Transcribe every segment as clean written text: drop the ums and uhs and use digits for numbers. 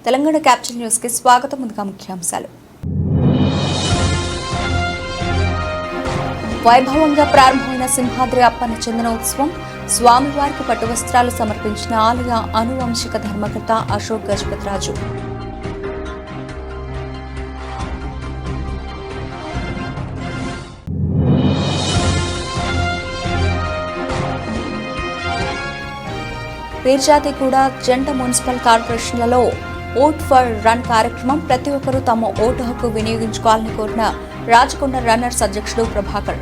Telangana capture news కి స్వాగతం. ముందుగా ముఖ్యాంశాలు. వైభవంగా ప్రారంభమైన సింహాద్రి అప్పన్న చందనోత్సవం. స్వామివారికి పట్టు వస్త్రాలు సమర్పించిన ఆలయ అనువంశిక ధర్మకర్త అశోక్ గజపతిరాజు. పీర్జాదిగూడ జంట మున్సిపల్ కార్పొరేషన్లలో ఓట్ ఫర్ రన్ కార్యక్రమం. ప్రతి ఒక్కరూ తమ ఓటు హక్కు వినియోగించుకోవాలని కోరిన రాచకొండ రన్నర్స్ అధ్యక్షుడు Prabhakar.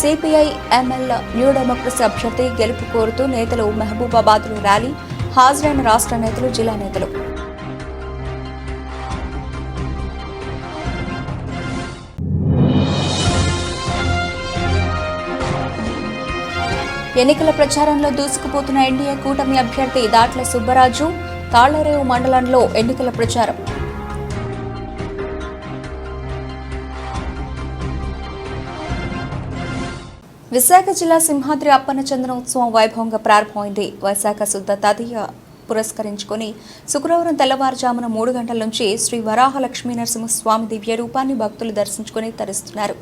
CPI ML new democracy అభ్యర్థి గెలుపు కోరుతూ నేతలు మహబూబాబాద్లో ర్యాలీ. హాజరైన రాష్ట్ర నేతలు, జిల్లా నేతలు. ఎన్నికల ప్రచారంలో దూసుకుపోతున్న ఎన్డీఏ కూటమి అభ్యర్థి దాట్ల సుబ్బరాజు. తాళ్లరేవు మండలంలో ఎన్నికల ప్రచారం. విశాఖ జిల్లా సింహాద్రి అప్పన్న చందనోత్సవం వైభవంగా ప్రారంభమైంది. వైశాఖ శుద్ధ తదియ పురస్కరించుకుని శుక్రవారం తెల్లవారుజామున 3 గంటల నుంచి శ్రీ వరాహ లక్ష్మీ నరసింహస్వామి దివ్య రూపాన్ని భక్తులు దర్శించుకుని తరిస్తున్నారు.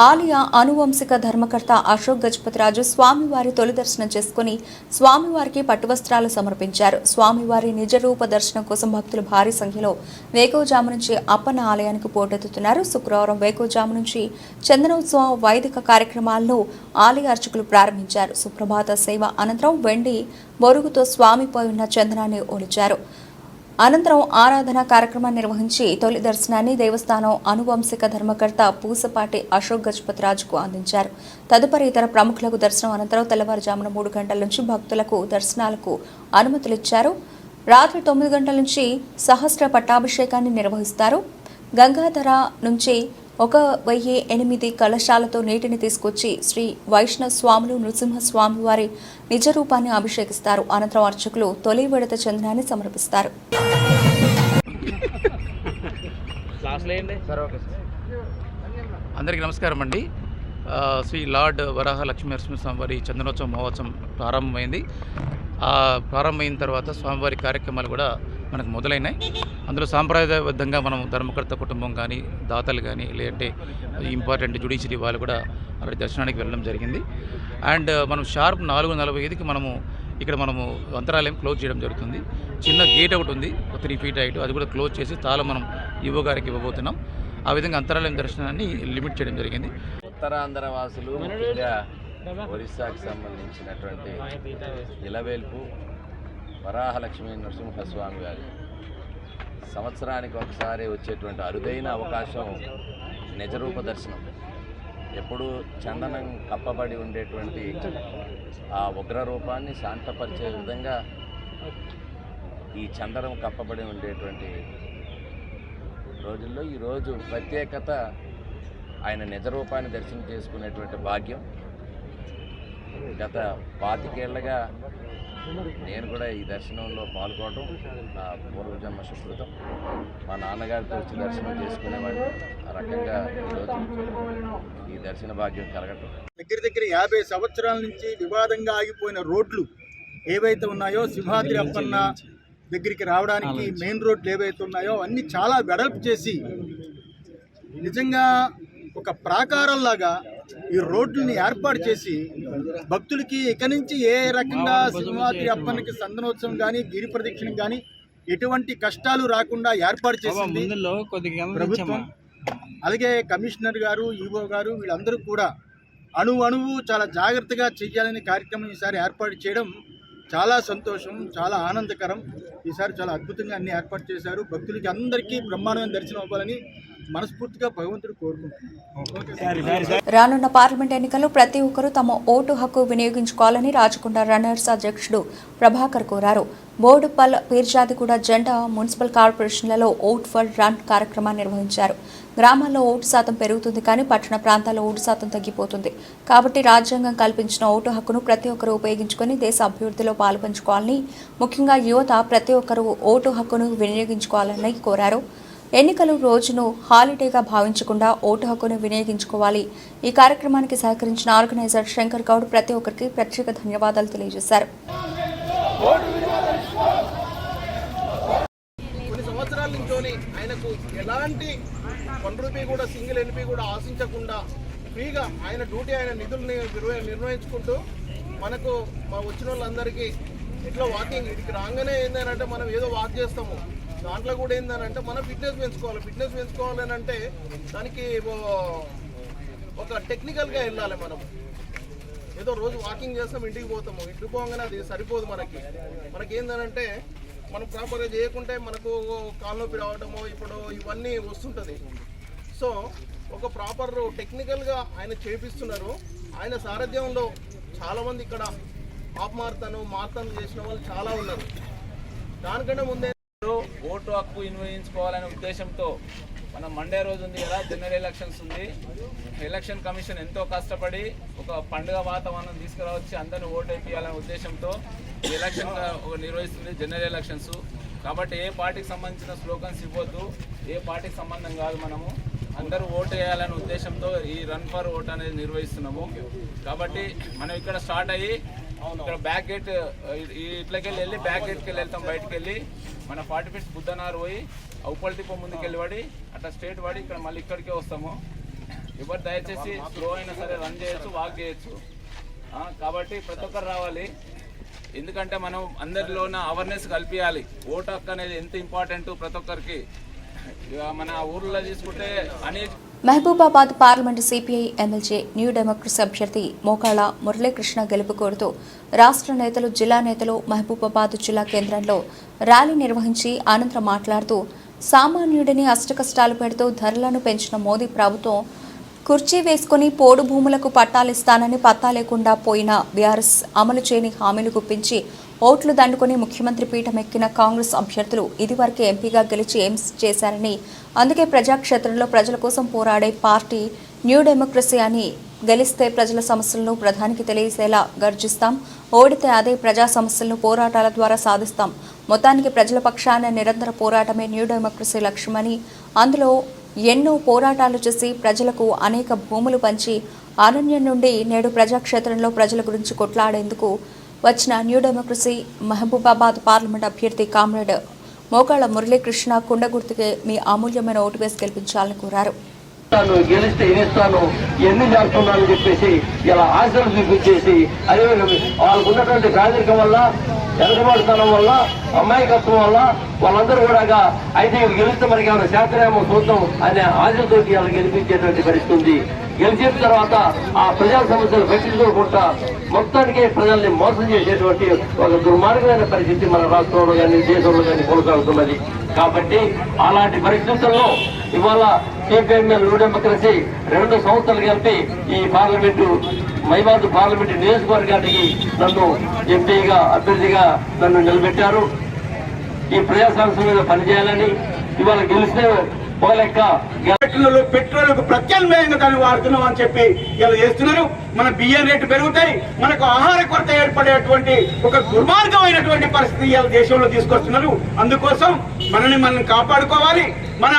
ఆలయ అనువంశిక ధర్మకర్త అశోక్ గజపతిరాజు స్వామివారి తొలి దర్శనం చేసుకుని స్వామివారికి పట్టువస్త్రాలు సమర్పించారు. స్వామివారి నిజరూప దర్శనం కోసం భక్తులు భారీ సంఖ్యలో వేకువజాము నుంచి అప్పన్న ఆలయానికి పోటెత్తుతున్నారు. శుక్రవారం వేకువజాము నుంచి చందనోత్సవ వైదిక కార్యక్రమాలను ఆలయ అర్చకులు ప్రారంభించారు. సుప్రభాత సేవ అనంతరం వెండి బొరుగుతో స్వామిపై ఉన్న చందనాన్ని ఒలిచారు. అనంతరం ఆరాధన కార్యక్రమాన్ని నిర్వహించి తొలి దర్శనాన్ని దేవస్థానం అనువంశిక ధర్మకర్త పూసపాటి అశోక్ గజపతిరాజుకు అందించారు. తదుపరి ఇతర ప్రముఖులకు దర్శనం అనంతరం తెల్లవారుజామున 3 గంటల నుంచి భక్తులకు దర్శనాలకు అనుమతులిచ్చారు. రాత్రి 9 గంటల నుంచి సహస్ర పట్టాభిషేకాన్ని నిర్వహిస్తారు. గంగాధర నుంచి 1008 కలశాలతో నీటిని తీసుకొచ్చి శ్రీ వైష్ణవ స్వాములు నృసింహస్వామి వారి నిజరూపాన్ని అభిషేకిస్తారు. అనంతరం అర్చకులు తొలి విడత చందనాన్ని సమర్పిస్తారు. అందరికీ నమస్కారం అండి. శ్రీ లార్డ్ వరాహ లక్ష్మీ నరసింహస్వామి వారి చందనోత్సవం మహోత్సవం ప్రారంభమైంది. ప్రారంభమైన తర్వాత స్వామివారి కార్యక్రమాలు కూడా మనకు మొదలైనాయి. అందులో సాంప్రదాయబద్ధంగా మనం ధర్మకర్త కుటుంబం కానీ, దాతలు కానీ, లేదంటే ఇంపార్టెంట్ జ్యుడిషియరీ వాళ్ళు కూడా అక్కడ దర్శనానికి వెళ్ళడం జరిగింది. అండ్ మనం షార్ప్ 4:45కి మనము అంతరాలయం క్లోజ్ చేయడం జరుగుతుంది. చిన్న గేట్ ఒకటి ఉంది, 3 feet హైట్, అది కూడా క్లోజ్ చేసి తాళం మనం ఈవో గారికి ఇవ్వబోతున్నాం. ఆ విధంగా అంతరాలయం దర్శనాన్ని లిమిట్ చేయడం జరిగింది. ఉత్తరాంధ్ర వాసులు, ముఖ్యంగా ఒరిస్సాకు సంబంధించినటువంటి ఇలవేల్పు వరాహలక్ష్మీ నరసింహస్వామి వారి సంవత్సరానికి ఒకసారి వచ్చేటువంటి అరుదైన అవకాశం నిజరూప దర్శనం. ఎప్పుడూ చందనం కప్పబడి ఉండేటువంటి ఆ ఉగ్ర రూపాన్ని శాంతపరిచే విధంగా ఈ చందనం కప్పబడి ఉండేటువంటి రోజుల్లో ఈరోజు ప్రత్యేకత ఆయన నిజరూపాన్ని దర్శనం చేసుకునేటువంటి భాగ్యం. గత 25 ఏళ్లుగా నేను కూడా ఈ దర్శనంలో పాల్గొనడం నా పూర్వజన్మ సుకృతం. మా నాన్నగారితో వచ్చి దర్శనం చేసుకునేవాడిని. ఆ రకంగా ఈరోజు ఈ దర్శన భాగ్యం కలగటం. దగ్గర 50 సంవత్సరాల నుంచి వివాదంగా ఆగిపోయిన రోడ్లు ఏవైతే ఉన్నాయో, సింహాద్రి అప్పన్న దగ్గరికి రావడానికి మెయిన్ రోడ్లు ఏవైతే ఉన్నాయో అన్నీ చాలా వెడల్పు చేసి నిజంగా ఒక ప్రాకారంలాగా ఈ రోడ్లని ఏర్పాటు చేసి భక్తులకి ఇక నుంచి ఏ రకంగా సింహాద్రి అప్పన్నకి సందనోత్సవం కానీ, గిరి ప్రదక్షిణ కానీ ఎటువంటి కష్టాలు రాకుండా ఏర్పాటు చేసింది ప్రభుత్వం. అలాగే కమిషనర్ గారు, ఈవో గారు వీళ్ళందరూ కూడా అణువు చాలా జాగ్రత్తగా చేయాలని కార్యక్రమం ఈసారి ఏర్పాటు చేయడం చాలా సంతోషం, చాలా ఆనందకరం. ఈసారి చాలా అద్భుతంగా అన్ని ఏర్పాటు చేశారు. భక్తులకి అందరికీ బ్రహ్మాండమైన దర్శనం అవ్వాలని మనస్ఫూర్తిగా భగవంతుడు కోరుకుంటున్నారు. రానున్న పార్లమెంట్ ఎన్నికల్లో ప్రతి ఒక్కరూ తమ ఓటు హక్కు వినియోగించుకోవాలని రాచకొండ రన్నర్స్ అధ్యక్షుడు ప్రభాకర్ కోరారు. బోడుపల్, పీర్జాదిగూడ జంట మున్సిపల్ కార్పొరేషన్లలో ఓట్ ఫర్ రన్ కార్యక్రమాన్ని నిర్వహించారు. గ్రామాల్లో ఓటు శాతం పెరుగుతుంది, కానీ పట్టణ ప్రాంతాల్లో ఓటు శాతం తగ్గిపోతుంది. కాబట్టి రాజ్యాంగం కల్పించిన ఓటు హక్కును ప్రతి ఒక్కరూ ఉపయోగించుకొని దేశ అభివృద్ధిలో పాల్పంచుకోవాలని, ముఖ్యంగా యువత ప్రతి ఒక్కరూ ఓటు హక్కును వినియోగించుకోవాలని కోరారు. ఎన్నికలు రోజును హాలిడేగా భావించకుండా ఓటు హక్కును వినియోగించుకోవాలి. ఈ కార్యక్రమానికి సహకరించిన ఆర్గనైజర్ శంకర్ గౌడ్ ప్రతి ఒక్కరికి ప్రత్యేక ధన్యవాదాలు తెలియజేశారు. కొన్ని సంవత్సరాల నుంచి ఆయనకు ఎలాంటి ₹1 కూడా సింగిల్ ఎన్పీ కూడా ఆశించకుండా ఫ్రీగా ఆయన డ్యూటీ ఆయన నిధుల్ని నిర్వహించుకుంటూ మనకు మా వచ్చిన వాళ్ళందరికీ ఇట్లా వాకింగ్ ఇక్కడికి రాగానే ఏంటంటే మనం ఏదో వాక్ చేస్తాము, దాంట్లో కూడా ఏంటంటే మనం ఫిట్నెస్ పెంచుకోవాలి అంటే దానికి ఒక టెక్నికల్గా వెళ్ళాలి. మనం ఏదో రోజు వాకింగ్ చేస్తాం, ఇంటికి పోగానే అది సరిపోదు. మనకి ఏంటంటే మనం ప్రాపర్గా చేయకుంటే మనకు కాలు నొప్పి రావటము ఇప్పుడు ఇవన్నీ వస్తుంటుంది. సో ఒక ప్రాపర్ టెక్నికల్గా ఆయన చేపిస్తున్నారు. ఆయన సారథ్యంలో చాలామంది ఇక్కడ మార్తను చేసిన వాళ్ళు చాలా ఉన్నారు. దానికంటే ముందే ఓటు హక్కు వినియోగించుకోవాలనే ఉద్దేశంతో మన మండే రోజు ఉంది కదా, జనరల్ ఎలక్షన్స్ ఉంది. ఎలక్షన్ కమిషన్ ఎంతో కష్టపడి ఒక పండుగ వాతావరణం తీసుకురావచ్చి అందరిని ఓటు వేయాలనే ఉద్దేశంతో ఈ ఎలక్షన్ నిర్వహిస్తుంది, జనరల్ ఎలక్షన్స్. కాబట్టి ఏ పార్టీకి సంబంధించిన స్లోగన్స్ ఇవ్వద్దు, ఏ పార్టీకి సంబంధం కాదు. మనము అందరూ ఓటు వేయాలనే ఉద్దేశంతో ఈ రన్ ఫర్ ఓట్ అనేది నిర్వహిస్తున్నాము. కాబట్టి మనం ఇక్కడ స్టార్ట్ అయ్యి ఇక్కడ బ్యాక్ గేట్ ఇట్లకెళ్ళి వెళ్ళి బ్యాక్ గేట్కి వెళ్తాం. బయటకు వెళ్ళి మన 40 ఫీట్స్ బుద్ధనారు పోయి ఉప్పల్ తిప్ప ముందుకెళ్ళి పడి అట్లా స్ట్రేట్ పడి ఇక్కడ మళ్ళీ ఇక్కడికే వస్తాము. ఎవరు దయచేసి స్లో అయినా సరే రన్ చేయొచ్చు, వాక్ చేయొచ్చు. కాబట్టి ప్రతి ఒక్కరు రావాలి. ఎందుకంటే మనం అందరిలోన అవేర్నెస్ కల్పించాలి. ఓటు హక్కు అనేది ఎంత ఇంపార్టెంట్ ప్రతి ఒక్కరికి. మన ఊర్లో తీసుకుంటే Mahabubabad parliament CPI MLA new democracy అభ్యర్థి మోకాళ్ళ మురళీకృష్ణ గెలుపు కోరుతూ రాష్ట్ర నేతలు, జిల్లా నేతలు మహబూబాబాద్ జిల్లా కేంద్రంలో ర్యాలీ నిర్వహించి అనంతరం మాట్లాడుతూ సామాన్యుడిని అష్టకష్టాలు పెడుతూ ధరలను పెంచిన మోదీ ప్రభుత్వం కుర్చీ వేసుకుని పోడు భూములకు పట్టాలిస్తానని పత్తా లేకుండా పోయిన బీఆర్ఎస్ అమలు చేయని హామీలు గుప్పించి ఓట్లు దండుకుని ముఖ్యమంత్రి పీఠం ఎక్కిన కాంగ్రెస్ అభ్యర్థులు ఇదివరకే ఎంపీగా గెలిచి ఏం చేశారని, అందుకే ప్రజాక్షేత్రంలో ప్రజల కోసం పోరాడే పార్టీ న్యూ డెమోక్రసీ అని, గెలిస్తే ప్రజల సమస్యలను ప్రధానికి తెలియజేసేలా గర్జిస్తాం, ఓడితే అదే ప్రజా సమస్యలను పోరాటాల ద్వారా సాధిస్తాం. మొత్తానికి ప్రజల పక్షాన నిరంతర పోరాటమే న్యూ డెమోక్రసీ లక్ష్యమని, అందులో ఎన్నో పోరాటాలు చేసి ప్రజలకు అనేక భూములు పంచి అరణ్యం నుండి నేడు ప్రజాక్షేత్రంలో ప్రజల గురించి కొట్లాడేందుకు వచ్చిన న్యూ డెమోక్రసీ మహబూబాబాద్ పార్లమెంట్ అభ్యర్థి కామ్రేడ్ మోకాళ్ళ మురళీకృష్ణ కుండగుర్తుకే మీ అమూల్యమైన ఓటు వేసి గెలిపించాలని కోరారు. గెలిస్తే ఇస్తాను, ఎన్ని చేస్తున్నానని చెప్పేసి ఇలా ఆశలు చూపించేసి అదే వాళ్ళకు ఉన్నటువంటి పేదరికం వల్ల, వెనకబడితనం వల్ల, అమాయకత్వం వల్ల వాళ్ళందరూ కూడా అయితే గెలిస్తే మనకి ఏమైనా శాస్త్రమో చూద్దాం అనే ఆశతోటి వాళ్ళు గెలిపించేటువంటి పరిస్థితి ఉంది. గెలిచిన తర్వాత ఆ ప్రజా సమస్యలు పట్టించుకోకుండా మొత్తానికి ప్రజల్ని మోసం చేసేటువంటి ఒక దుర్మార్గమైన పరిస్థితి మన రాష్ట్రంలో కానీ దేశంలో కానీ కొనసాగుతున్నది. కాబట్టి అలాంటి పరిస్థితుల్లో ఇవాళ సిపిఎంఎల్ న్యూ డెమోక్రసీ 2 సంవత్సరాలు కలిపి ఈ పార్లమెంటు మైబాద్ పార్లమెంటు నియోజకవర్గానికి నన్ను ఎంపీగా అభ్యర్థిగా నన్ను నిలబెట్టారు. ఈ ప్రజా సమస్యల మీద పనిచేయాలని ఇవాళ గెలిస్తే పెట్రోల్ ప్రత్యామ్నాయంగా దాన్ని వాడుతున్నాం అని చెప్పి ఇలా చేస్తున్నారు. మన బియ్యం రేటు పెరుగుతాయి, మనకు ఆహార కొరత ఏర్పడేటువంటి ఒక దుర్మార్గమైనటువంటి పరిస్థితి ఇవాళ దేశంలో తీసుకొస్తున్నారు. అందుకోసం మనం కాపాడుకోవాలి, మన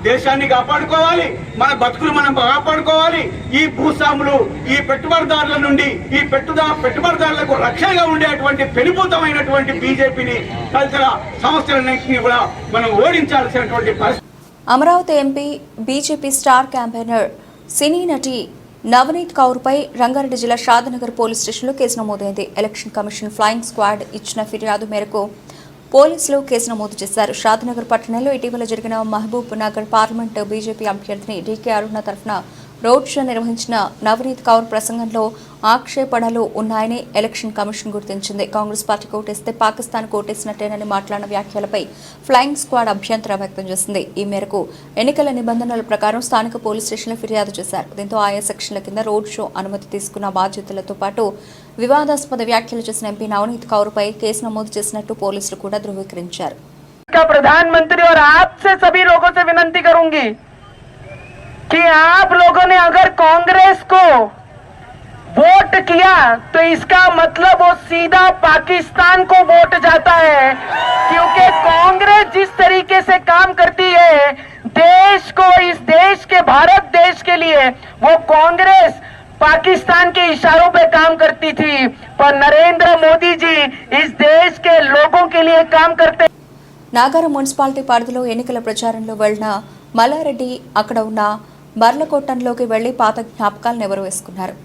దేశాన్ని కాపాడుకోవాలి, మన బతుకులు మనం కాపాడుకోవాలి. ఈ భూస్వాములు, ఈ పెట్టుబడిదారుల నుండి ఈ పెట్టుబడిదారులకు రక్షణగా ఉండేటువంటి పెనుభూతమైనటువంటి బీజేపీని తదితర సంస్థలన్నింటినీ కూడా మనం ఓడించాల్సినటువంటి పరిస్థితి. Amaravati MP BJP star campaigner cine నటి నవనీత్ కౌర్పై రంగారెడ్డి జిల్లా షాద్నగర్ పోలీస్ స్టేషన్లో కేసు నమోదైంది. ఎలక్షన్ కమిషన్ ఫ్లయింగ్ స్క్వాడ్ ఇచ్చిన ఫిర్యాదు మేరకు పోలీసులు కేసు నమోదు చేశారు. షాద్నగర్ పట్టణంలో ఇటీవల జరిగిన మహబూబ్ నగర్ పార్లమెంటు బీజేపీ అభ్యర్థిని డీకే అరుణ తరఫున రోడ్ షో నిర్వహించిన నవనీత్ కౌర్ ప్రసంగంలో ఆక్షేపణలు ఉన్నాయని ఎలక్షన్ కమిషన్ గుర్తించింది. కాంగ్రెస్ పార్టీ కోటేస్తే పాకిస్తాన్ కోటేసినట్టేనని మాట్లాడిన వ్యాఖ్యలపై ఫ్లయింగ్ స్క్వాడ్ అభ్యంతరం వ్యక్తం చేసింది. ఈ మేరకు ఎన్నికల నిబంధనల ప్రకారం స్థానిక పోలీస్ స్టేషన్లో ఫిర్యాదు చేశారు. దీంతో ఆయా సెక్షన్ల కింద రోడ్ షో అనుమతి తీసుకున్న బాధ్యతలతో పాటు వివాదాస్పద వ్యాఖ్యలు చేసిన ఎంపీ నవనీత్ కౌర్పై కేసు నమోదు చేసినట్టు పోలీసులు కూడా ధృవీకరించారు. प्रधानमंत्री और आपसे सभी लोगों से विनती करूंगी कि आप लोगों ने अगर कांग्रेस को वोट किया तो इसका मतलब वो सीधा पाकिस्तान को वोट जाता है, क्योंकि कांग्रेस जिस तरीके से काम करती है देश को, इस देश के, भारत देश के लिए वो कांग्रेस पाकिस्तान के इशारों पे काम करती थी, पर नरेंद्र मोदी जी इस देश के लोगों के लिए काम करते। నాగారం మున్సిపాలిటీ పరిధిలో ఎన్నికల ప్రచారంలో వెళ్లిన మల్లారెడ్డి అక్కడ ఉన్న బర్లకొట్టంలోకి వెళ్లి పాత జ్ఞాపకాలను ఎవరు వేసుకున్నారు.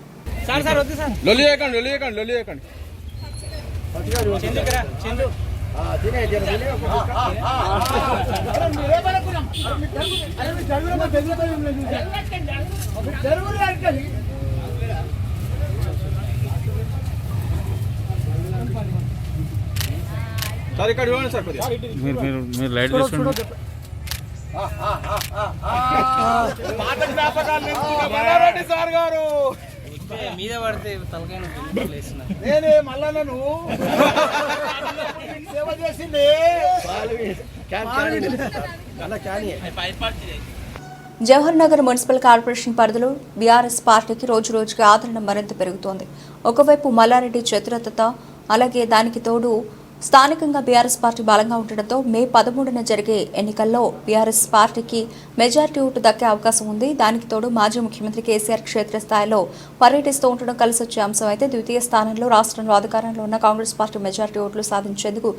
మీరు లైట్ చూసుకోండి. పాత జ్ఞాపకాలు మల్లారెడ్డి సార్ గారు మీద పడితే తలకాయ నేనే మల్లన్నను సేవ చేసింది. జవహర్ నగర్ మున్సిపల్ కార్పొరేషన్ పరిధిలో బీఆర్ఎస్ పార్టీకి రోజు రోజుకి ఆదరణ మరింత పెరుగుతోంది. ఒకవైపు మల్లారెడ్డి చతురత, అలాగే దానికి తోడు స్థానికంగా బీఆర్ఎస్ పార్టీ బలంగా ఉండడంతో మే 13న జరిగే ఎన్నికల్లో బీఆర్ఎస్ పార్టీకి మెజారిటీ ఓటు దక్కే అవకాశం ఉంది. దానికి తోడు మాజీ ముఖ్యమంత్రి కేసీఆర్ క్షేత్రస్థాయిలో పర్యటిస్తూ ఉండడం కలిసొచ్చే అంశం అయితే, ద్వితీయ స్థానంలో రాష్ట్రంలో అధికారంలో ఉన్న కాంగ్రెస్ పార్టీ మెజారిటీ ఓట్లు సాధించేందుకు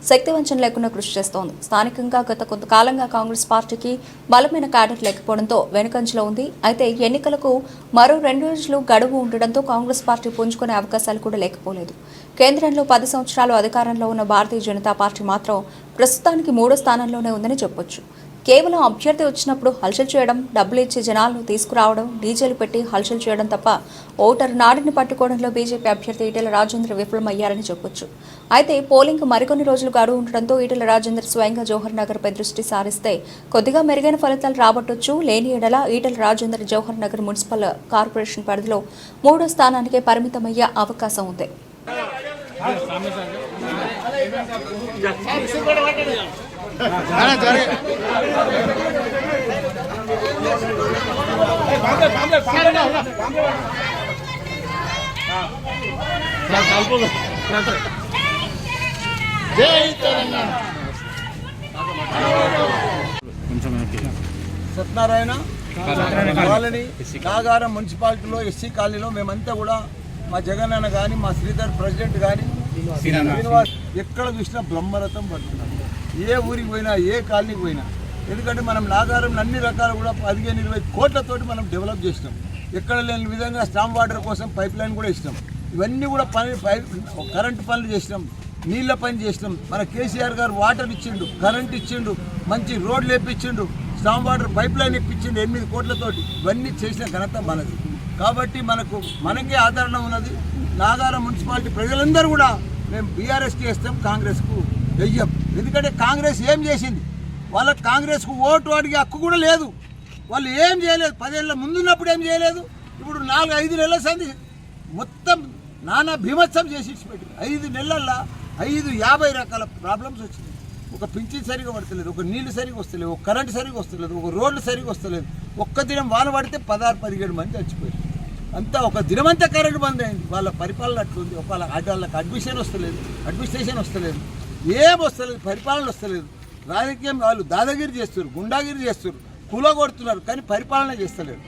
శక్తివంచన లేకుండా కృషి చేస్తోంది. స్థానికంగా గత కొంతకాలంగా కాంగ్రెస్ పార్టీకి బలమైన క్యాడర్ లేకపోవడంతో వెనుకంజలో ఉంది. అయితే ఎన్నికలకు మరో 2 రోజులు గడువు ఉండడంతో కాంగ్రెస్ పార్టీ పుంజుకునే అవకాశాలు కూడా లేకపోలేదు. కేంద్రంలో 10 సంవత్సరాలు అధికారంలో ఉన్న భారతీయ జనతా పార్టీ మాత్రం ప్రస్తుతానికి 3వ స్థానంలోనే ఉందని చెప్పొచ్చు. కేవలం అభ్యర్థి వచ్చినప్పుడు హల్చల్ చేయడం, డబ్బులు ఇచ్చి జనాలను తీసుకురావడం, డీజేలు పెట్టి హల్చల్ చేయడం తప్ప ఓటరు నాడిని పట్టుకోవడంలో బీజేపీ అభ్యర్థి ఈటెల రాజేందర్ విఫలమయ్యారని చెప్పొచ్చు. అయితే పోలింగ్ మరికొన్ని రోజులు గడువు ఉండడంతో ఈటెల రాజేందర్ స్వయంగా జవహర్ నగర్పై దృష్టి సారిస్తే కొద్దిగా మెరుగైన ఫలితాలు రాబట్టొచ్చు. లేని ఎడల ఈటెల రాజేందర్ జవహర్ నగర్ మున్సిపల్ కార్పొరేషన్ పరిధిలో 3వ స్థానానికే పరిమితమయ్యే అవకాశం ఉంది. సత్యనారాయణ కాలనీ నాగారం మున్సిపాలిటీలో ఎస్సీ కాలనీలో మేమంతా కూడా మా జగనన్న కానీ మా శ్రీధర్ ప్రెసిడెంట్ కానీ శ్రీనివాస్ ఎక్కడ చూసినా బ్రహ్మరథం పడుతున్నాం. ఏ ఊరికి పోయినా, ఏ కాలనీకి పోయినా, ఎందుకంటే మనం నాగారం అన్ని రకాలు కూడా 15-20 కోట్లతోటి మనం డెవలప్ చేసినాం. ఎక్కడ లేని విధంగా స్టామ్ వాటర్ కోసం పైప్ లైన్ కూడా ఇచ్చినాం. ఇవన్నీ కూడా కరెంటు పనులు చేసినాం, నీళ్ళ పని చేసినాం. మన కేసీఆర్ గారు వాటర్ ఇచ్చిండు, కరెంట్ ఇచ్చిండు, మంచి రోడ్లు వేపించిండు, స్టామ్ వాటర్ పైప్ లైన్ ఇప్పించిండు 8 కోట్లతోటి. ఇవన్నీ చేసిన ఘనత మనది. కాబట్టి మనకే ఆదరణ ఉన్నది. నాగారం మున్సిపాలిటీ ప్రజలందరూ కూడా మేము బీఆర్ఎస్కి వేస్తాం, కాంగ్రెస్కు వెయ్యం. ఎందుకంటే కాంగ్రెస్ ఏం చేసింది? వాళ్ళకి కాంగ్రెస్కు ఓటు అడిగే హక్కు కూడా లేదు. వాళ్ళు ఏం చేయలేదు. 10 ఏళ్ళ ముందున్నప్పుడు ఏం చేయలేదు. ఇప్పుడు 4-5 నెలల సంది మొత్తం నానా భీమత్సం చేసి పెట్టి 5 నెలల్లో 50 రకాల ప్రాబ్లమ్స్ వచ్చినాయి. ఒక పింఛన్ సరిగా పడతలేదు, ఒక నీళ్లు సరిగా వస్తలేదు, ఒక కరెంటు సరిగా వస్తలేదు, ఒక రోడ్లు సరిగా వస్తలేదు. ఒక్క దినం వాన పడితే 16-17 మంది చచ్చిపోయారు. అంతా ఒక దినమంతా కరెంటు బంద్ అయింది. వాళ్ళ పరిపాలన అట్లుంది. వాళ్ళకి అడ్మినిస్ట్రేషన్ వస్తలేదు, ఏం వస్తలేదు, పరిపాలన వస్తలేదు. రాజకీయం వాళ్ళు దాదాగిరి చేస్తారు, గుండాగిరి చేస్తారు, కూల కొడుతున్నారు, కానీ పరిపాలన చేస్తలేరు.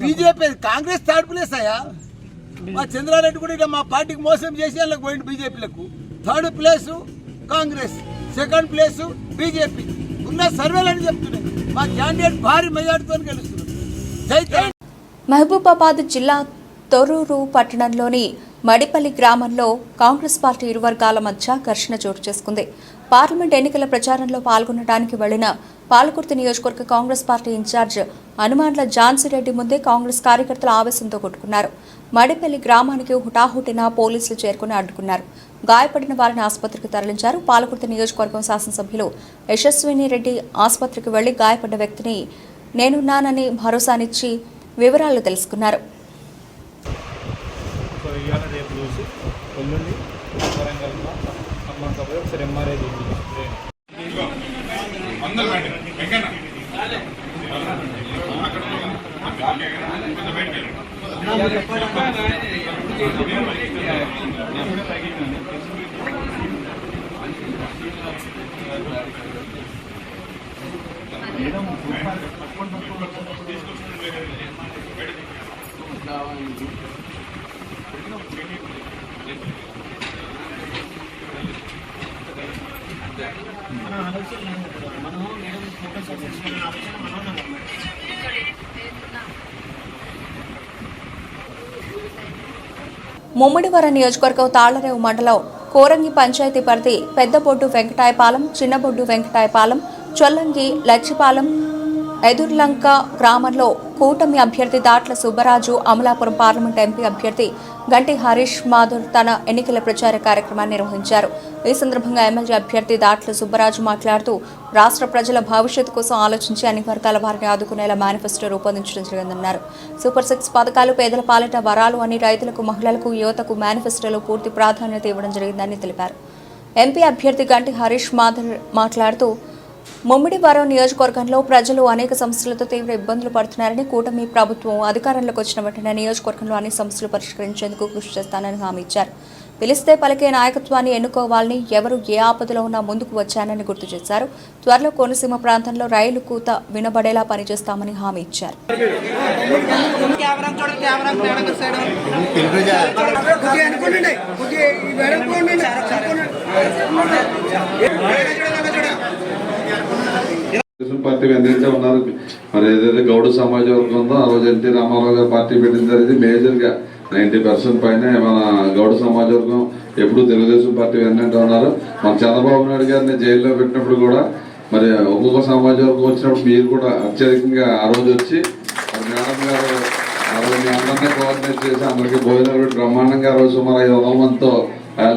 బీజేపీ కాంగ్రెస్ థర్డ్ ప్లేస్ అయ్యా. మా చంద్రారెడ్డి కూడా ఇక మా పార్టీకి మోసం చేసి వాళ్ళకి పోయింది బీజేపీలకు. 3rd place Congress, 2nd place BJP. ఉన్న సర్వేలు అని చెప్తున్నాయి. మా క్యాండిడేట్ భారీ మెజార్టీతో గెలుస్తున్నారు. మహబూబాబాద్ జిల్లా తొర్రూరు పట్టణంలోని మడిపల్లి గ్రామంలో కాంగ్రెస్ పార్టీ ఇరు వర్గాల మధ్య ఘర్షణ చోటు చేసుకుంది. పార్లమెంట్ ఎన్నికల ప్రచారంలో పాల్గొనడానికి వెళ్లిన పాలకుర్తి నియోజకవర్గ కాంగ్రెస్ పార్టీ ఇన్ఛార్జ్ హనుమాన్ల ఝాన్సీరెడ్డి ముందే కాంగ్రెస్ కార్యకర్తలు ఆవేశంతో కొట్టుకున్నారు. మడిపల్లి గ్రామానికి హుటాహుటిన పోలీసులు చేరుకుని అడ్డుకున్నారు. గాయపడిన వారిని ఆసుపత్రికి తరలించారు. పాలకుర్తి నియోజకవర్గం శాసనసభ్యులు యశస్విని రెడ్డి ఆసుపత్రికి వెళ్లి గాయపడ్డ వ్యక్తిని నేనున్నానని భరోసానిచ్చి వివరాలు తెలుసుకున్నారు. ముమ్మిడివరం నియోజకవర్గం తాళ్లరేవు మండలం కోరంగి పంచాయతీ పరిధి పెద్దబొడ్డు వెంకటాయపాలెం, చిన్నబొడ్డు వెంకటాయపాలెం, చొల్లంగి, లచ్చిపాలెం, ఎదుర్లంక గ్రామంలో కూటమి అభ్యర్థి దాట్ల సుబ్బరాజు, అమలాపురం పార్లమెంట్ ఎంపీ అభ్యర్థి గంటి హరీష్ మాధుర్ తన ఎన్నికల ప్రచార కార్యక్రమాన్ని నిర్వహించారు. ఈ సందర్భంగా ఎమ్మెల్యే అభ్యర్థి దాట్ల సుబ్బరాజు మాట్లాడుతూ రాష్ట్ర ప్రజల భవిష్యత్తు కోసం ఆలోచించి అన్ని వర్గాల వారిని ఆదుకునేలా మేనిఫెస్టో రూపొందించడం జరిగిందన్నారు. సూపర్ 6 పథకాలు, పేదల పాలిట వరాలు అని రైతులకు, మహిళలకు, యువతకు మేనిఫెస్టోలో పూర్తి ప్రాధాన్యత ఇవ్వడం జరిగిందని తెలిపారు. ఎంపీ అభ్యర్థి గంటి హరీష్ మాధుర్ మాట్లాడుతూ ముమ్మిడివరం నియోజకవర్గంలో ప్రజలు అనేక సమస్యలతో తీవ్ర ఇబ్బందులు పడుతున్నారని, కూటమి ప్రభుత్వం అధికారంలోకి వచ్చిన వెంటనే నియోజకవర్గంలో అన్ని సమస్యలు పరిష్కరించేందుకు కృషి చేస్తానని హామీ ఇచ్చారు. పిలిస్తే పలికే నాయకత్వాన్ని ఎన్నుకోవాలని, ఎవరు ఏ ఆపదలో ఉన్నా ముందుకు వచ్చానని గుర్తు చేశారు. త్వరలో కోనసీమ ప్రాంతంలో రైలు కూత వినబడేలా పనిచేస్తామని హామీ ఇచ్చారు. పార్టీ అందించే ఉన్నారు. మరి ఏదైతే గౌడ సమాజ వర్గం ఉందో ఆ రోజు ఎన్టీ రామారావు గారు పార్టీ పెట్టిన జరిగింది. మేజర్గా 90% పైన మన గౌడ సమాజ వర్గం ఎప్పుడు తెలుగుదేశం పార్టీ వెన్నంటూ ఉన్నారు. మన చంద్రబాబు నాయుడు గారిని జైల్లో పెట్టినప్పుడు కూడా మరి ఒక్కొక్క సమాజ వర్గం వచ్చినప్పుడు మీరు కూడా అత్యధికంగా ఆ రోజు వచ్చి మేడం గారు ఆ రోజు మీ అందరినీ కోఆర్డినేట్ చేసి అందరికీ భోజనాలు పెట్టి బ్రహ్మాండంగా ఆ రోజు సుమారు 500 మందితో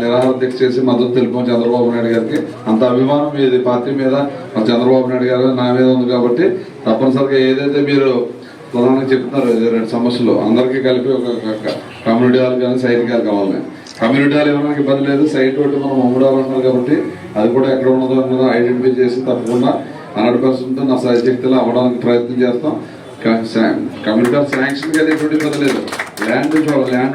నిరాహార దీక్ష చేసి మద్దతు తెలిపాం చంద్రబాబు నాయుడు గారికి. అంత అభిమానం మీది పార్టీ మీద మన చంద్రబాబు నాయుడు గారు నా మీద ఉంది కాబట్టి తప్పనిసరిగా ఏదైతే మీరు ప్రధానంగా చెప్తున్నారు 2 సమస్యలు అందరికీ కలిపి ఒక కమ్యూనిటీ హాల్ కానీ సైట్ కానీ కావాలి. కమ్యూనిటీ హాల్ ఇవ్వడానికి ఇబ్బంది లేదు. సైట్ ఒకటి మనం ముమ్మడాలు ఉన్నారు కాబట్టి అది కూడా ఎక్కడ ఉన్నదో అన్నదో ఐడెంటిఫై చేసి తప్పకుండా 100% నా శక్తిలో అవ్వడానికి ప్రయత్నం చేస్తాం. కమ్యూనిటీ హాల్ శాంక్షన్ కానీ ఎటువంటి ఇబ్బంది లేదు. ల్యాండ్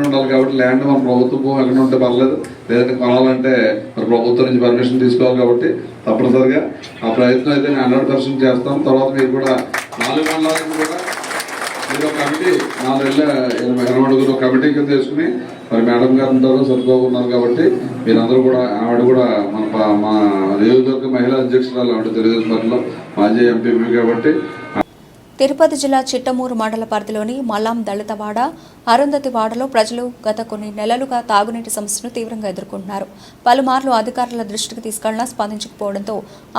ఉండాలి కాబట్టి ల్యాండ్ మన ప్రభుత్వం ఎక్కడ ఉంటే పర్లేదు. లేదంటే కొనాలంటే మరి ప్రభుత్వం నుంచి పర్మిషన్ తీసుకోవాలి కాబట్టి తప్పనిసరిగా ఆ ప్రయత్నం అయితే నేను 100% చేస్తాం. తర్వాత మీరు కూడా 4 మండలాలకు కూడా మీరు ఒక కమిటీ 4 కమిటీ కింద చేసుకుని మరి మేడం గారు ఉంటారు, సరిపోగా ఉన్నారు కాబట్టి మీరందరూ కూడా ఆవిడ కూడా మా నియోజకవర్గ మహిళా అధ్యక్షురాలు ఆవిడ తెలుగుదేశం పార్టీలో మాజీ ఎంపీ కాబట్టి. తిరుపతి జిల్లా చిట్టమూరు మండల పరిధిలోని మల్లాం దళితవాడ, అరుంధతివాడలో ప్రజలు గత కొన్ని నెలలుగా తాగునీటి సమస్యను తీవ్రంగా ఎదుర్కొంటున్నారు. పలుమార్లు అధికారుల దృష్టికి తీసుకెళ్లినా స్పందించకపోవడంతో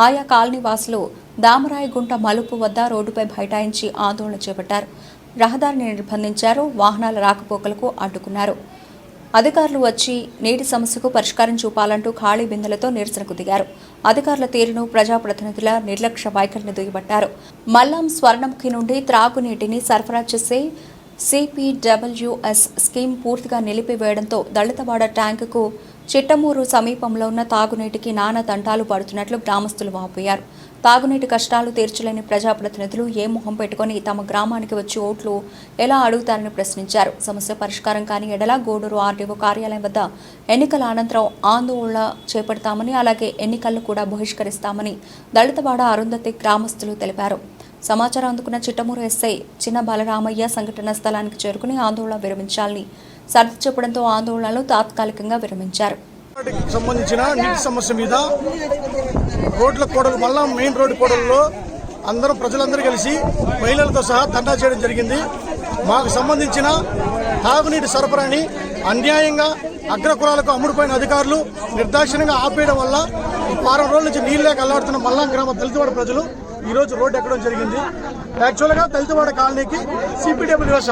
ఆయా కాలనీ వాసులు దామరాయగుంట మలుపు వద్ద రోడ్డుపై బైఠాయించి ఆందోళన చేపట్టారు. రహదారిని నిర్బంధించారు. వాహనాల రాకపోకలకు అడ్డుకున్నారు. అధికారులు వచ్చి నీటి సమస్యకు పరిష్కారం చూపాలంటూ ఖాళీ బిందెలతో నిరసనకు దిగారు. అధికారుల తీరును ప్రజాప్రతినిధుల నిర్లక్ష్య వైఖరిని దుయ్యబట్టారు. మల్లాం స్వర్ణముఖి నుండి త్రాగునీటిని సరఫరా చేసే CPWS స్కీమ్ పూర్తిగా నిలిపివేయడంతో దళితవాడ ట్యాంకుకు చిట్టమూరు సమీపంలో ఉన్న తాగునీటికి నానా తంటాలు పడుతున్నట్లు గ్రామస్తులు వాపోయారు. తాగునీటి కష్టాలు తీర్చలేని ప్రజాప్రతినిధులు ఏ మొహం పెట్టుకుని తమ గ్రామానికి వచ్చి ఓట్లు ఎలా అడుగుతారని ప్రశ్నించారు. సమస్య పరిష్కారం కాని ఎడల గూడూరు RDO కార్యాలయం వద్ద ఎన్నికల అనంతరం ఆందోళన చేపడతామని, అలాగే ఎన్నికలను కూడా బహిష్కరిస్తామని దళితవాడ అరుంధతి గ్రామస్తులు తెలిపారు. సమాచారం అందుకున్న చిట్టమూరు SI చిన్న బలరామయ్య సంఘటన స్థలానికి చేరుకుని ఆందోళన విరమించాలని సర్ది చెప్పడంతో ఆందోళనలు తాత్కాలికంగా విరమించారు. సంబంధించిన నీటి సమస్య మీద రోడ్ల కోడలు మళ్ళా మెయిన్ రోడ్డు కోడల్లో ప్రజలందరూ కలిసి మహిళలతో సహా ధర్నా చేయడం జరిగింది. మాకు సంబంధించిన తాగునీటి సరఫరాని అన్యాయంగా అగ్రకులాలకు అమ్ముడుపోయిన అధికారులు నిర్దాక్షిణ్యంగా ఆపేయడం వల్ల వారం రోజుల నుంచి నీళ్ళే అల్లాడుతున్న మల్లాం గ్రామ దళితవాడ ప్రజలు ఈరోజు రోడ్డు ఎక్కడం జరిగింది. యాక్చువల్గా దళితవాడ కాలనీకి CPWS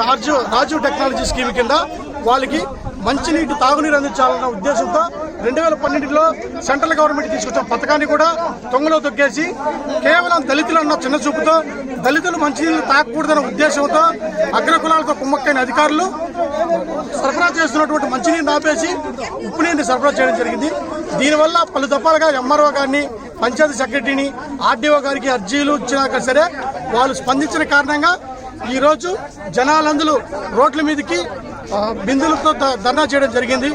రాజీవ్ టెక్నాలజీ స్కీమ్ కింద వాళ్ళకి మంచినీటి తాగునీరు అందించాలన్న ఉద్దేశంతో 2012లో సెంట్రల్ గవర్నమెంట్ తీసుకొచ్చిన పథకాన్ని కూడా తొంగలో తొక్కేసి కేవలం దళితులు అన్న చిన్న చూపుతో దళితులు మంచినీళ్ళు తాగకూడదన్న ఉద్దేశంతో అగ్రకులాలతో కుమ్మక్కైన అధికారులు సరఫరా చేస్తున్నటువంటి మంచినీరు ఆపేసి ఉప్పు నీటిని సరఫరా చేయడం జరిగింది. దీనివల్ల పలు దఫాలుగా MRO గారిని, పంచాయతీ సెక్రటరీని, RDO గారికి అర్జీలు ఇచ్చినాక సరే వాళ్ళు స్పందించిన కారణంగా ఈరోజు జనాలందరూ రోడ్ల మీదకి బిందులతో ధర్నా చేయడం జరిగింది.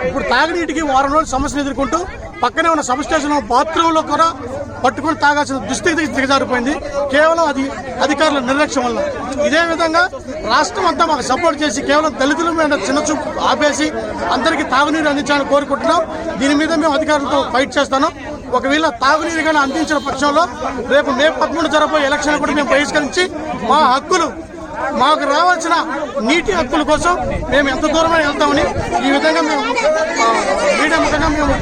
ఇప్పుడు తాగునీటికి వారం రోజులు సమస్యలు ఎదుర్కొంటూ పక్కనే ఉన్న సబ్ స్టేషన్ బాత్రూంలో కూడా పట్టుకుని తాగాల్సిన దుస్థితి దిగజారిపోయింది, కేవలం అది అధికారుల నిర్లక్ష్యం వల్ల. ఇదే విధంగా రాష్ట్రం అంతా మాకు సపోర్ట్ చేసి కేవలం దళితుల మీద చిన్న చూపు ఆపేసి అందరికీ తాగునీరు అందించాలని కోరుకుంటున్నాం. దీని మీద మేము అధికారులతో ఫైట్ చేస్తాను. ఒకవేళ తాగునీరు కానీ అందించిన పక్షంలో రేపు మే 13 జరగబోయే ఎలక్షన్ కూడా మేము బహిష్కరించి మా హక్కులు, మాకు రావాల్సిన నీటి హక్కుల కోసం మేము ఎంత దూరమైనా వెళ్తామని ఈ విధంగా మేము మీడియా ముఖంగా మేము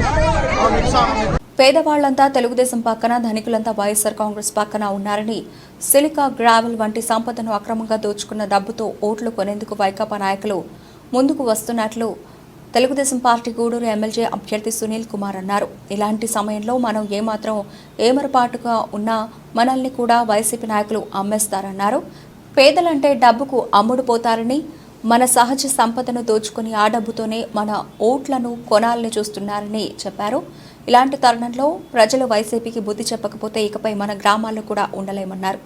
పేదవాళ్లంతా తెలుగుదేశం పక్కన, ధనికులంతా వైఎస్ఆర్ కాంగ్రెస్ పక్కన ఉన్నారని, సిలికా గ్రావెల్ వంటి సంపదను అక్రమంగా దోచుకున్న డబ్బుతో ఓట్లు కొనేందుకు వైకాపా నాయకులు ముందుకు వస్తున్నట్లు తెలుగుదేశం పార్టీ గూడూరు ఎమ్మెల్యే అభ్యర్థి సునీల్ కుమార్ అన్నారు. ఇలాంటి సమయంలో మనం ఏమాత్రం ఏమరపాటుగా ఉన్నా మనల్ని కూడా వైసీపీ నాయకులు అమ్మేస్తారన్నారు. పేదలంటే డబ్బుకు అమ్ముడుపోతారని, మన సహజ సంపదను దోచుకుని ఆ డబ్బుతోనే మన ఓట్లను కొనాలని చూస్తున్నారని చెప్పారు. ఇలాంటి తరుణంలో ప్రజలు వైసీపీకి బుద్ధి చెప్పకపోతే ఇకపై మన గ్రామాల్లో కూడా ఉండలేమన్నారు.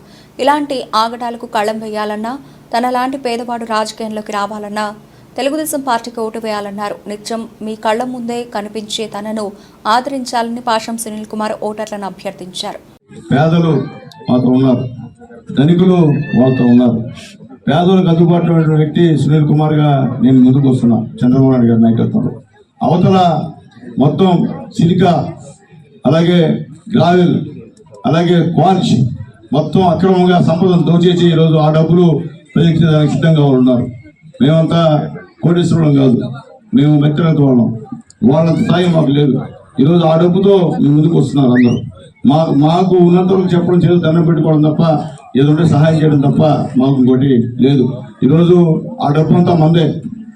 ఇలాంటి ఆగడాలకు కళ్ళం వేయాలన్నా, తనలాంటి పేదవాడు రాజకీయంలోకి రావాలన్నా తెలుగుదేశం పార్టీకి ఓటు వేయాలన్నారు. నిత్యం మీ కళ్ల ముందే కనిపించే తనను ఆదరించాలని పాషం సునీల్ కుమార్ ఓటర్లను అభ్యర్థించారు. పేదలు మాతో ఉన్నారు, ధనికులు వాళ్ళతో ఉన్నారు. పేదలకు అందుబాటులో ఉన్న వ్యక్తి సునీల్ కుమార్ గా నేను ముందుకు వస్తున్నా. చంద్రబాబు నాయుడు గారి నాయకత్వంలో అవతల మొత్తం సిలికా, అలాగే గ్రావెల్, అలాగే క్వార్చ్ మొత్తం అక్రమంగా సంపదను దోచేసి ఈరోజు ఆ డబ్బులు ప్రజెక్ట్ సిద్ధంగా ఉన్నారు. మేమంతా కోటేశ్వరం కాదు, మేము మెత్తనత వాళ్ళం. వాళ్ళంత స్థాయి మాకు లేదు. ఈరోజు ఆ డబ్బుతో మేము ముందుకు వస్తున్నారు అందరూ. మాకు ఉన్నంతవరకు చెప్పడం, చేసి దండం పెట్టుకోవడం తప్ప, ఏదంటే సహాయం చేయడం తప్ప మాకు ఇంకోటి లేదు. ఈరోజు ఆ డబ్బు అంతా మందే,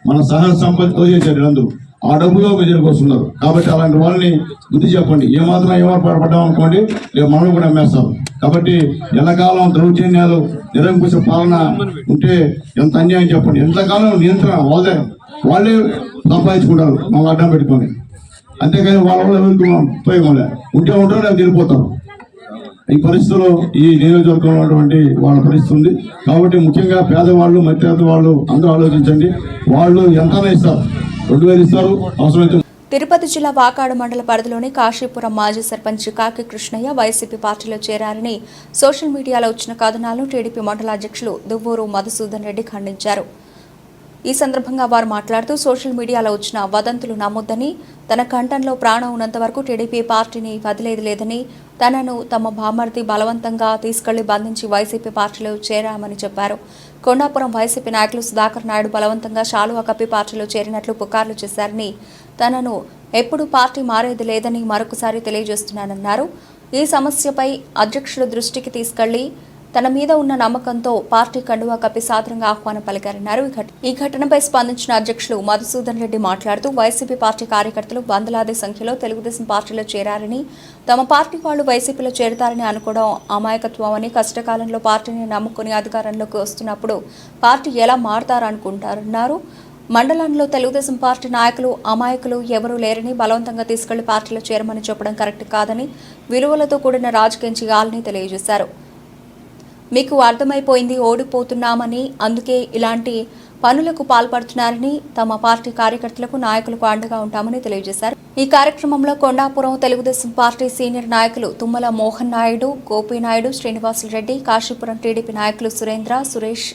మన సహజ సంపత్తితో చేశారు అందరూ. ఆ డబ్బులో ప్రజలకు వస్తున్నారు. కాబట్టి అలాంటి వాళ్ళని బుద్ధి చెప్పండి. ఏమాత్రం ఏమాపడ్డాం అనుకోండి, రేపు మనం కూడా అమ్మేస్తాం. కాబట్టి ఎల్లకాలం దౌర్జన్యాలు, నిరంకుశ పాలన ఉంటే ఎంత అన్యాయం చెప్పండి. ఎంతకాలం నియంత్రణ వాళ్ళే సంపాదించుకుంటారు మనం అడ్డం పెట్టుకొని. అంతేకాని వాళ్ళ వల్ల ఎవరికి ఉపయోగం లేదు. ఉంటే ఉంటారు, లేదా వెళ్ళిపోతారు. ఈ పరిస్థితుల్లో ఈ నియోజకవర్గంలో ఉన్నటువంటి వాళ్ళ పరిస్థితి ఉంది. కాబట్టి ముఖ్యంగా పేదవాళ్ళు, మధ్యతరగతి వాళ్ళు అందరూ ఆలోచించండి. వాళ్ళు ఎంతైనా ఇస్తారు, 2000 ఇస్తారు అవసరమైతే. తిరుపతి జిల్లా వాకాడు మండల పరిధిలోని కాశీపురం మాజీ సర్పంచ్ కాకి కృష్ణయ్య వైసీపీ పార్టీలో చేరారని సోషల్ మీడియాలో వచ్చిన కథనాలను టీడీపీ మండల అధ్యక్షులు దువ్వూరు మధుసూదన్ రెడ్డి ఖండించారు. ఈ సందర్భంగా వారు మాట్లాడుతూ సోషల్ మీడియాలో వచ్చిన వదంతులు నమ్మొద్దని, తన కంఠంలో ప్రాణం ఉన్నంత వరకు టీడీపీ పార్టీని వదిలేది లేదని, తనను తమ బామర్ది బలవంతంగా తీసుకెళ్లి బంధించి వైసీపీ పార్టీలో చేరామని చెప్పారు. కొండాపురం వైసీపీ నాయకులు సుధాకర్ నాయుడు బలవంతంగా శాలువా కప్పి పార్టీలో చేరినట్లు పుకార్లు చేశారని, తనను ఎప్పుడు పార్టీ మారేది లేదని మరొకసారి తెలియజేస్తున్నానన్నారు. ఈ సమస్యపై అధ్యక్షుల దృష్టికి తీసుకెళ్లి తన మీద ఉన్న నమ్మకంతో పార్టీ కండువా కప్పి సాదరంగా ఆహ్వానం పలికారన్నారు. ఈ ఘటనపై స్పందించిన అధ్యక్షులు మధుసూదన్ రెడ్డి మాట్లాడుతూ వైసీపీ పార్టీ కార్యకర్తలు వందలాది సంఖ్యలో తెలుగుదేశం పార్టీలో చేరారని, తమ పార్టీ వాళ్లు వైసీపీలో చేరతారని అనుకోవడం అమాయకత్వం అని, కష్టకాలంలో పార్టీని నమ్ముకుని అధికారంలోకి వస్తున్నప్పుడు పార్టీ ఎలా మారతారనుకుంటారన్నారు. మండలంలో తెలుగుదేశం పార్టీ నాయకులు అమాయకులు ఎవరూ లేరని, బలవంతంగా తీసుకెళ్లి పార్టీలో చేరమని చెప్పడం కరెక్ట్ కాదని, విలువలతో కూడిన రాజకీయం చేయాలని తెలియజేశారు. మీకు అర్థమైపోయింది, ఓడిపోతున్నామని, అందుకే ఇలాంటి పనులకు పాల్పడుతున్నారని, తమ పార్టీ కార్యకర్తలకు నాయకులకు అండగా ఉంటామని తెలియజేశారు. ఈ కార్యక్రమంలో కొండాపురం తెలుగుదేశం పార్టీ సీనియర్ నాయకులు తుమ్మల మోహన్ నాయుడు, గోపీనాయుడు, శ్రీనివాసులరెడ్డి, కాశీపురం టీడీపీ నాయకులు సురేంద్ర, సురేష్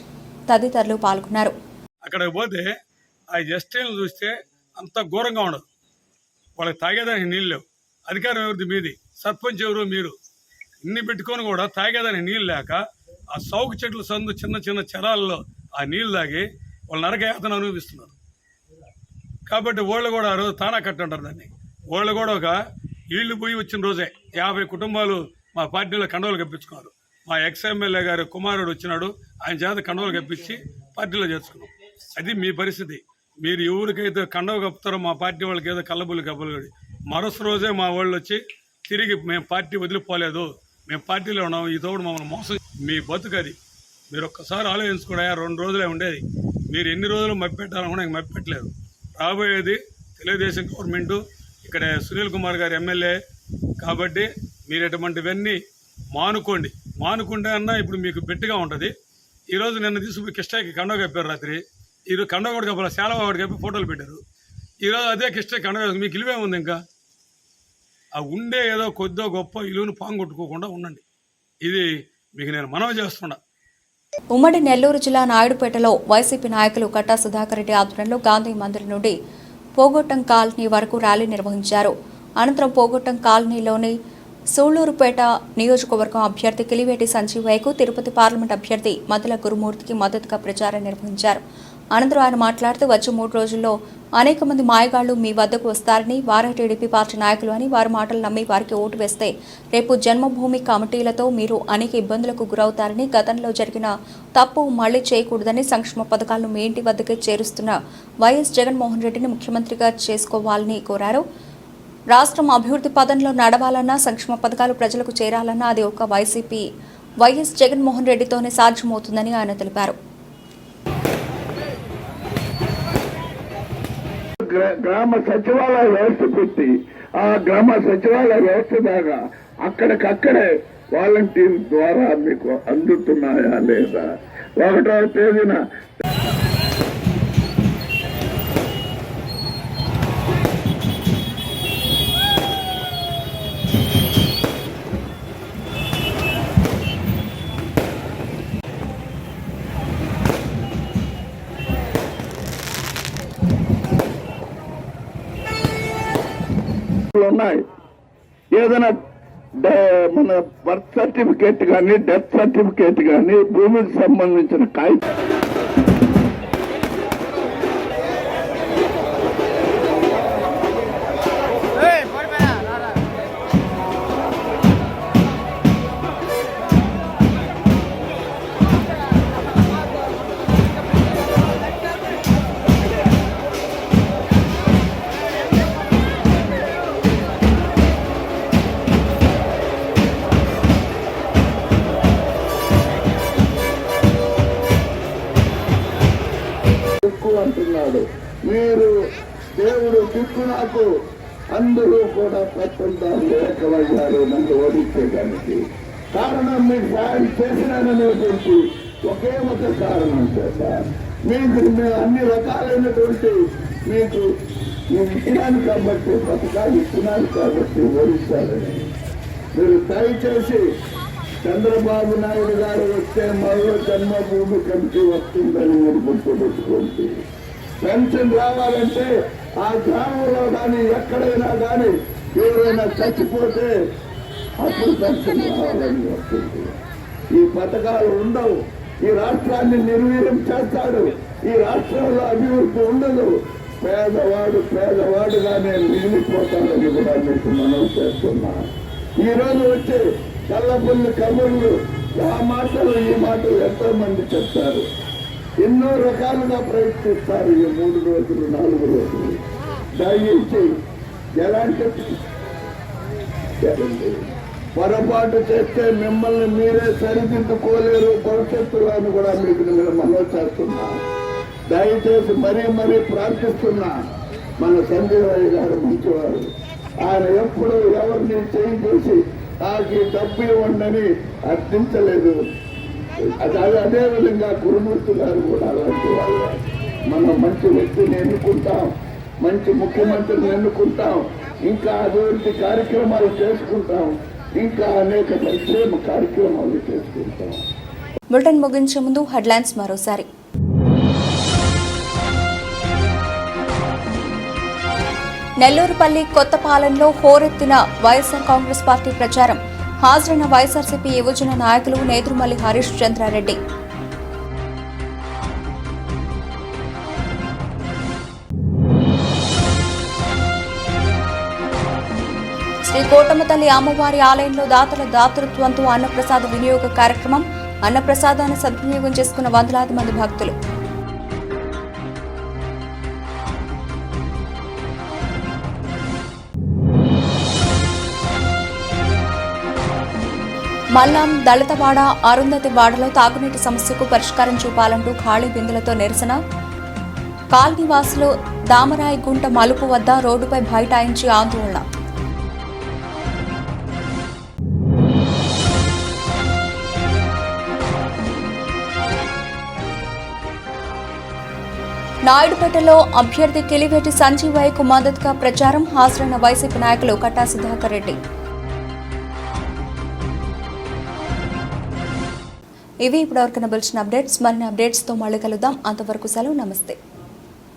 తదితరులు పాల్గొన్నారు. అక్కడికి పోతే ఆ ఎస్టీలను చూస్తే అంత ఘోరంగా ఉండదు. వాళ్ళకి తాగేదానికి నీళ్ళు లేవు. అధికారం ఎవరిది? మీది. సర్పంచ్ ఎవరు? మీరు. ఇన్ని పెట్టుకొని కూడా తాగేదానికి నీళ్ళు లేక ఆ సౌకు చెట్లు సందు చిన్న చిన్న చెరాల్లో ఆ నీళ్ళు తాగి వాళ్ళు నరకయాతన అనుభవిస్తున్నారు. కాబట్టి వాళ్ళు కూడా ఆ రోజు తానా కట్టంటారు దాన్ని. వాళ్ళు కూడా ఒక ఈళ్ళు పోయి వచ్చిన రోజే 50 కుటుంబాలు మా పార్టీలో కండవలు కప్పించుకున్నారు. మా ఎమ్మెల్యే గారి కుమారుడు వచ్చినాడు, ఆయన చేత కండవలు కప్పించి పార్టీలో చేర్చుకున్నాం. అది మీ పరిస్థితి. మీరు ఎవరికైతే కండవ కప్పుతారో మా పార్టీ వాళ్ళకి ఏదో కళ్ళబుల్లి కబ్బులు మరుసటి రోజే మా వాళ్ళు వచ్చి తిరిగి మేము పార్టీ వదిలిపోలేదు, మేము పార్టీలో ఉన్నాం, ఈ తోడు మమ్మల్ని మోసం. మీ బతుకది. మీరు ఒక్కసారి ఆలోచించుకోడా, 2 రోజులే ఉండేది. మీరు ఎన్ని రోజులు మప్పెట్టాలనుకున్నా ఇంక మప్పెట్టలేదు. రాబోయేది తెలుగుదేశం గవర్నమెంటు, ఇక్కడ సునీల్ కుమార్ గారు ఎమ్మెల్యే. కాబట్టి మీరు ఎటువంటివన్నీ మానుకోండి. మానుకుంటే అన్నా ఇప్పుడు మీకు బెట్టిగా ఉంటుంది. ఈరోజు నిన్న తీసుకుపోయి కిష్టకి కండవ కప్పారు రాత్రి. ఈరోజు కండవ కూడా కప్పాలి, శాలవా కూడా కప్పి ఫోటోలు పెట్టారు. ఈరోజు అదే కిష్టకి కండవ. మీకు ఇలువే ఉంది ఇంకా. ఆ ఉండే ఏదో కొద్దో గొప్ప ఇలువను పాంగొట్టుకోకుండా ఉండండి. ఇది మీకు నేను మనవి చేస్తున్నా. ఉమ్మడి నెల్లూరు జిల్లా నాయుడుపేటలో వైసీపీ నాయకులు కట్టా సుధాకర్ రెడ్డి ఆధ్వర్యంలో గాంధీ మందిర్ నుండి పోగొట్టం కాలనీ వరకు ర్యాలీ నిర్వహించారు. అనంతరం పోగొట్టం కాలనీలోని సూళ్లూరుపేట నియోజకవర్గం అభ్యర్థి కిలివేటి సంజీవయ్యకు తిరుపతి పార్లమెంట్ అభ్యర్థి మద్దెల గురుమూర్తికి మద్దతుగా ప్రచారం నిర్వహించారు. అనంతరం ఆయన మాట్లాడుతూ వచ్చే 3 రోజుల్లో అనేక మంది మాయగాళ్లు మీ వద్దకు వస్తారని, వారే టీడీపీ పార్టీ నాయకులు అని, వారి మాటలు నమ్మి వారికి ఓటు వేస్తే రేపు జన్మభూమి కమిటీలతో మీరు అనేక ఇబ్బందులకు గురవుతారని, గతంలో జరిగిన తప్పు మళ్లీ చేయకూడదని, సంక్షేమ పథకాలను మీ ఇంటి వద్దకే చేరుస్తున్న వైఎస్ జగన్మోహన్ రెడ్డిని ముఖ్యమంత్రిగా చేసుకోవాలని కోరారు. రాష్ట్రం అభివృద్ధి పదంలో నడవాలన్నా, సంక్షేమ పథకాలు ప్రజలకు చేరాలన్నా అది ఒక వైసీపీ వైఎస్ జగన్మోహన్ రెడ్డితోనే సాధ్యమవుతుందని ఆయన తెలిపారు. గ్రామ సచివాలయ వ్యవస్థ పెట్టి ఆ గ్రామ సచివాలయ వ్యవస్థ ద్వారా అక్కడికక్కడే వాలంటీర్ ద్వారా మీకు అందుతున్నాయా లేదా? 1వ తేదీన ఉన్నాయి. ఏదైనా మన బర్త్ సర్టిఫికేట్ కానీ, డెత్ సర్టిఫికేట్ కానీ, భూమికి సంబంధించిన కాగితం అంటున్నాడు. మీరు దేవుడు దిక్కు నాకు, అందరూ కూడా ప్రపంచాలు ఏకమయ్యారు నన్ను ఓడించేదానికి. కారణం మీకు సాయం చేసినాననేటువంటి ఒకే ఒక కారణం చేత మీకు అన్ని రకాలైనటువంటి మీకు ఇచ్చినాను కాబట్టి, పథకాలు ఇచ్చినాను కాబట్టి ఓడిస్తారని మీరు దయచేసి చంద్రబాబు నాయుడు గారు వస్తే మరో జన్మభూమి కమిటీ వస్తుందని మీరు గుర్తుపెట్టుకోండి. పెన్షన్ రావాలంటే ఆ గ్రామంలో కానీ ఎక్కడైనా కానీ ఎవరైనా చచ్చిపోతే అప్పుడు పెన్షన్ రావాలని వస్తుంది. ఈ పథకాలు ఉండవు. ఈ రాష్ట్రాన్ని నిర్వీర్యం చేస్తాడు. ఈ రాష్ట్రంలో అభివృద్ధి ఉండదు. పేదవాడుగానే మిగిలిపోతాడని కూడా మీకు మనం చేస్తున్నా. ఈ రోజు వచ్చి కళ్ళబుల్లి కబుర్లు, ఆ మాటలు ఈ మాటలు ఎంతో మంది చెప్తారు. ఎన్నో రకాలుగా ప్రయత్నిస్తారు. ఈ 3 రోజులు 4 రోజులు దయించి ఎలాంటి పొరపాటు చేస్తే మిమ్మల్ని మీరే సరిదిద్దుకోలేరు భవిష్యత్తులో అని కూడా మీకు నేను మనవి చేస్తున్నా. దయచేసి మరీ ప్రార్థిస్తున్నా. మన సంజయ్ గారు మంచివారు. ఆయన ఎప్పుడు ఎవరిని చేసి నాకు డబ్బు ఇవ్వండి అర్థించలేదు. అదే విధంగా గురుమూర్తి గారు కూడా అలాంటి వాళ్ళు. మనం మంచి వ్యక్తిని ఎన్నుకుంటాం, మంచి ముఖ్యమంత్రిని ఎన్నుకుంటాం, ఇంకా అభివృద్ధి కార్యక్రమాలు చేసుకుంటాం, ఇంకా అనేక సంక్షేమ కార్యక్రమాలు చేసుకుంటాం. బులెటిన్ ముగించే ముందు హెడ్లైన్స్ మరోసారి. నెల్లూరుపల్లి కొత్తపాలెంలో హోరెత్తిన వైఎస్ఆర్ కాంగ్రెస్ పార్టీ ప్రచారం. హాజరైన వైఎస్ఆర్సీపీ యువజన నాయకులు నేదురుమల్లి హరీష్ చంద్రారెడ్డి. శ్రీ కోటమ్మ తల్లి అమ్మవారి ఆలయంలో దాతల దాతృత్వంతో అన్నప్రసాద వినియోగ కార్యక్రమం. అన్నప్రసాదాన్ని సద్వినియోగం చేసుకున్న వందలాది మంది భక్తులు. మల్లాం, దళితవాడ, అరుంధతివాడలో తాగునీటి సమస్యకు పరిష్కారం చూపాలంటూ ఖాళీ బిందెలతో నిరసన. కాలనీవాసులు దామరాయి గుంట మలుపు వద్ద రోడ్డుపై బైఠాయించి ఆందోళన. నాయుడుపేటలో అభ్యర్థి కిలివేటి సంజీవయ్యకు మద్దతుగా ప్రచారం. హాజరైన వైసీపీ నాయకులు కట్టా సుధాకర్ రెడ్డి. ఇవి ఇప్పటివరకు నిలిచిన అప్డేట్స్. మరిన్ని అప్డేట్స్తో మళ్ళీ కలుద్దాం. అంతవరకు సెలవు. నమస్తే.